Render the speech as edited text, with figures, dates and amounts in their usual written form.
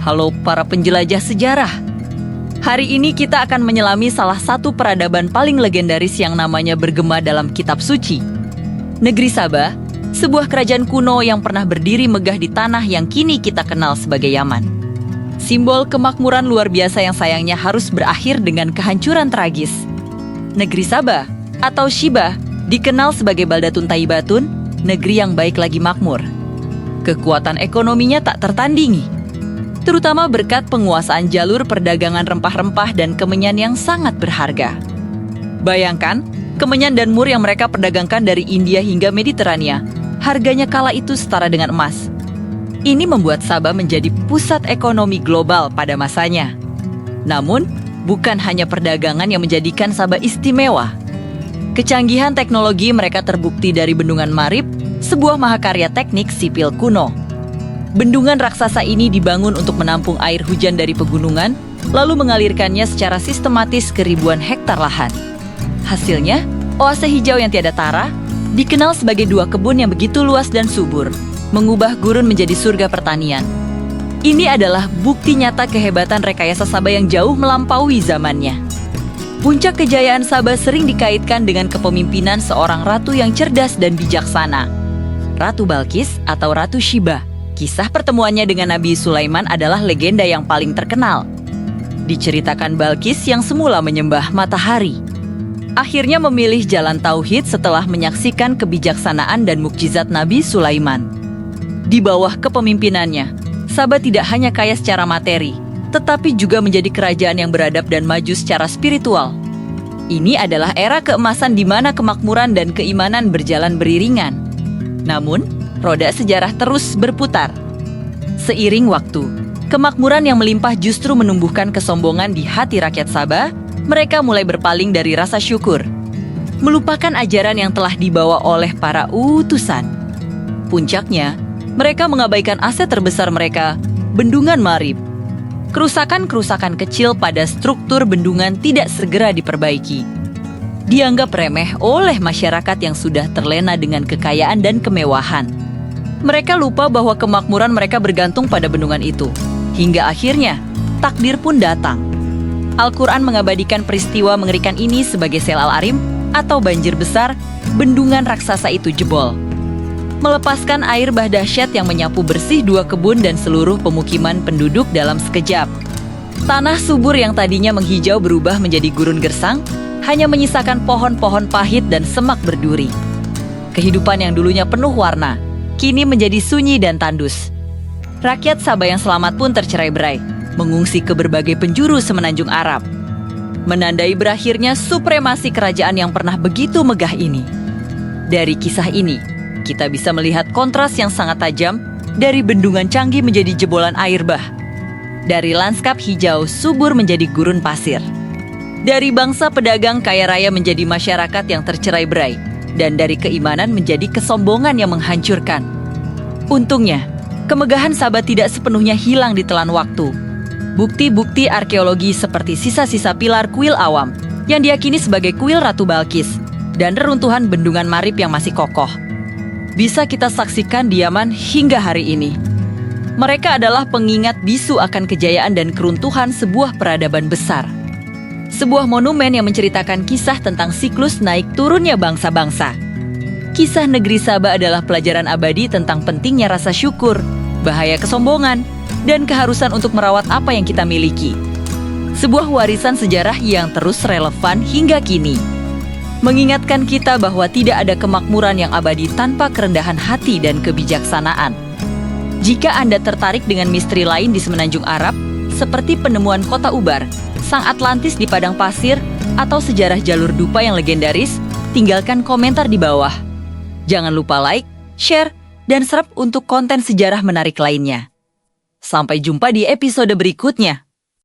Halo para penjelajah sejarah. Hari ini kita akan menyelami salah satu peradaban paling legendaris yang namanya bergema dalam kitab suci. Negeri Sabah, sebuah kerajaan kuno yang pernah berdiri megah di tanah yang kini kita kenal sebagai Yaman. Simbol kemakmuran luar biasa yang sayangnya harus berakhir dengan kehancuran tragis. Negeri Sabah atau Shibah dikenal sebagai Baldatun Thayyibatun, negeri yang baik lagi makmur. Kekuatan ekonominya tak tertandingi, terutama berkat penguasaan jalur perdagangan rempah-rempah dan kemenyan yang sangat berharga. Bayangkan, kemenyan dan mur yang mereka perdagangkan dari India hingga Mediterania, harganya kala itu setara dengan emas. Ini membuat Sabah menjadi pusat ekonomi global pada masanya. Namun, bukan hanya perdagangan yang menjadikan Sabah istimewa. Kecanggihan teknologi mereka terbukti dari Bendungan Marib, sebuah mahakarya teknik sipil kuno. Bendungan raksasa ini dibangun untuk menampung air hujan dari pegunungan, lalu mengalirkannya secara sistematis ke ribuan hektar lahan. Hasilnya, oase hijau yang tiada tara, dikenal sebagai dua kebun yang begitu luas dan subur, mengubah gurun menjadi surga pertanian. Ini adalah bukti nyata kehebatan rekayasa Sabah yang jauh melampaui zamannya. Puncak kejayaan Sabah sering dikaitkan dengan kepemimpinan seorang ratu yang cerdas dan bijaksana, Ratu Balqis atau Ratu Shibah. Kisah pertemuannya dengan Nabi Sulaiman adalah legenda yang paling terkenal. Diceritakan Balqis yang semula menyembah matahari, akhirnya memilih jalan tauhid setelah menyaksikan kebijaksanaan dan mukjizat Nabi Sulaiman. Di bawah kepemimpinannya, Sabah tidak hanya kaya secara materi, tetapi juga menjadi kerajaan yang beradab dan maju secara spiritual. Ini adalah era keemasan di mana kemakmuran dan keimanan berjalan beriringan. Namun, roda sejarah terus berputar. Seiring waktu, kemakmuran yang melimpah justru menumbuhkan kesombongan di hati rakyat Sabah. Mereka mulai berpaling dari rasa syukur, melupakan ajaran yang telah dibawa oleh para utusan. Puncaknya, mereka mengabaikan aset terbesar mereka, Bendungan Marib. Kerusakan-kerusakan kecil pada struktur bendungan tidak segera diperbaiki. Dianggap remeh oleh masyarakat yang sudah terlena dengan kekayaan dan kemewahan. Mereka lupa bahwa kemakmuran mereka bergantung pada bendungan itu. Hingga akhirnya, takdir pun datang. Al-Quran mengabadikan peristiwa mengerikan ini sebagai sel al-arim atau banjir besar. Bendungan raksasa itu jebol, melepaskan air bah dahsyat yang menyapu bersih dua kebun dan seluruh pemukiman penduduk dalam sekejap. Tanah subur yang tadinya menghijau berubah menjadi gurun gersang, hanya menyisakan pohon-pohon pahit dan semak berduri. Kehidupan yang dulunya penuh warna, kini menjadi sunyi dan tandus. Rakyat Sabah yang selamat pun tercerai-berai, mengungsi ke berbagai penjuru semenanjung Arab. Menandai berakhirnya supremasi kerajaan yang pernah begitu megah ini. Dari kisah ini, kita bisa melihat kontras yang sangat tajam dari bendungan canggih menjadi jebolan air bah. Dari lanskap hijau subur menjadi gurun pasir. Dari bangsa pedagang kaya raya menjadi masyarakat yang tercerai-berai. Dan dari keimanan menjadi kesombongan yang menghancurkan. Untungnya, kemegahan Sabah tidak sepenuhnya hilang di telan waktu. Bukti-bukti arkeologi seperti sisa-sisa pilar kuil awam yang diyakini sebagai kuil Ratu Balqis dan reruntuhan Bendungan Marib yang masih kokoh bisa kita saksikan di Yaman hingga hari ini. Mereka adalah pengingat bisu akan kejayaan dan keruntuhan sebuah peradaban besar. Sebuah monumen yang menceritakan kisah tentang siklus naik turunnya bangsa-bangsa. Kisah negeri Sabah adalah pelajaran abadi tentang pentingnya rasa syukur, bahaya kesombongan, dan keharusan untuk merawat apa yang kita miliki. Sebuah warisan sejarah yang terus relevan hingga kini. Mengingatkan kita bahwa tidak ada kemakmuran yang abadi tanpa kerendahan hati dan kebijaksanaan. Jika Anda tertarik dengan misteri lain di semenanjung Arab, seperti penemuan kota Ubar, Sang Atlantis di padang pasir, atau sejarah jalur dupa yang legendaris, tinggalkan komentar di bawah. Jangan lupa like, share, dan subscribe untuk konten sejarah menarik lainnya. Sampai jumpa di episode berikutnya.